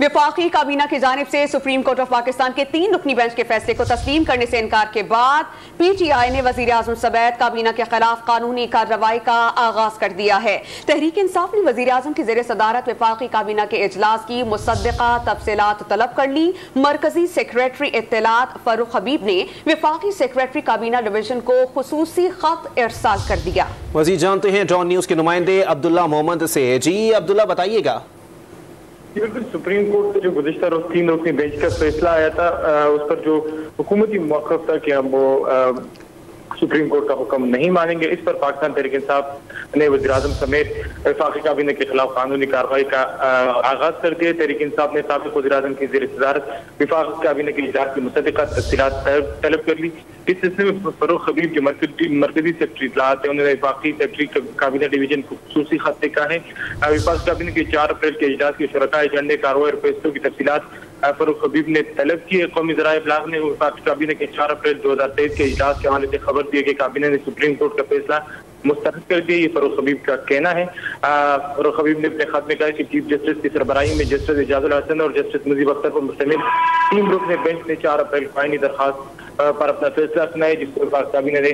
वफाकी काबीना की जानिब से सुप्रीम कोर्ट ऑफ पाकिस्तान के 3 रुकनी बेंच के फैसले को तस्लीम करने से इनकार के बाद PTI ने वजीर आजम समेत काबीना के खिलाफ कानूनी कार्रवाई का आगाज कर दिया है। तहरीक इंसाफ ने वजीर आजम की ज़ेरे सदारत वफाकी काबीना के इजलास की मुसद्दक़ा तफसीलात तलब कर ली। मरकजी सेक्रेटरी इत्तलात फारूक हबीब ने वफाकी सेक्रेटरी काबीना डिवीजन को खुसूसी खत इरसाल कर दिया। मज़ीद जानते हैं डॉन न्यूज़ के नुमाइंदे अब्दुल्ला मोहम्मद से। जी अब्दुल्ला, बताइएगा। बिल्कुल, सुप्रीम कोर्ट से जो गुज़िश्ता रोज 3 रुकनी बेंच का फैसला आया था, उस पर जो हुकूमती मौक़िफ़ था कि हम वो सुप्रीम कोर्ट का हुक्म नहीं मानेंगे, इस पर पाकिस्तान तहरीक इंसाफ ने वज़ीर आज़म समेत वफाकी काबीना के खिलाफ कानूनी कार्रवाई का आगाज कर दिया। तहरीक इंसाफ ने साबिक़ वज़ीर आज़म की ज़ेर सदारत वफाकी काबीना के इजलास की मुसद्दक़ा तफसीलात तलब कर ली। इस सिलसिले में फारूक हबीब जो मरकजी सेक्रेटरी इत्तलात है, उन्होंने वफाकी सेक्रेटरी काबीना डिवीजन को खुसूसी खत लिखा है। वफाकी काबीना के 4 अप्रैल के इजलास के शुरका एजेंडे कार्रवाई और फैसलों की तफसीलात फारूक हबीब ने तलब की है। कौमी ज़राए इब्लाग ने वफाकी काबीना के 4 अप्रैल 2023 के इजलास के हवाले से खबर दी है कि काबीना ने सुप्रीम कोर्ट का फैसला मुस्तरद कर दिया। ये फारूक हबीब का कहना है। फारूक हबीब ने अपने खत में कहा कि चीफ जस्टिस की सरबराही में जस्टिस एजाजुल हसन और जस्टिस मुजीब अख्तर पर मुश्तमिल 3 रुकनी बेंच ने 4 अप्रैल को आईनी दरखास्त पर अपना फैसला सुनाया, जिसको काबीना ने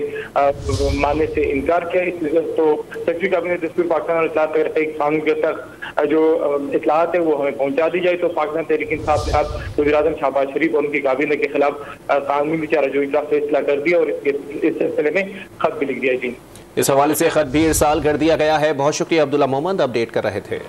मानने से इनकार किया। तो सेक्रेटरी काबीना दस्तूर पाकिस्तान और इत्तलात वगैरह एक कानून के तहत जो इत्तलात है वो हमें पहुंचा दी जाए। तो पाकिस्तान तहरीक इंसाफ ने आज वज़ीर आज़म शहबाज शरीफ और उनकी काबीना के खिलाफ कानूनी चाराजोई का फैसला कर दिया और इस सिलसिले में खत भी लिख दिया। जी, इस हवाले से खत भी इरसाल कर दिया गया है। बहुत शुक्रिया अब्दुल्ला मोहम्मद, अपडेट कर रहे थे।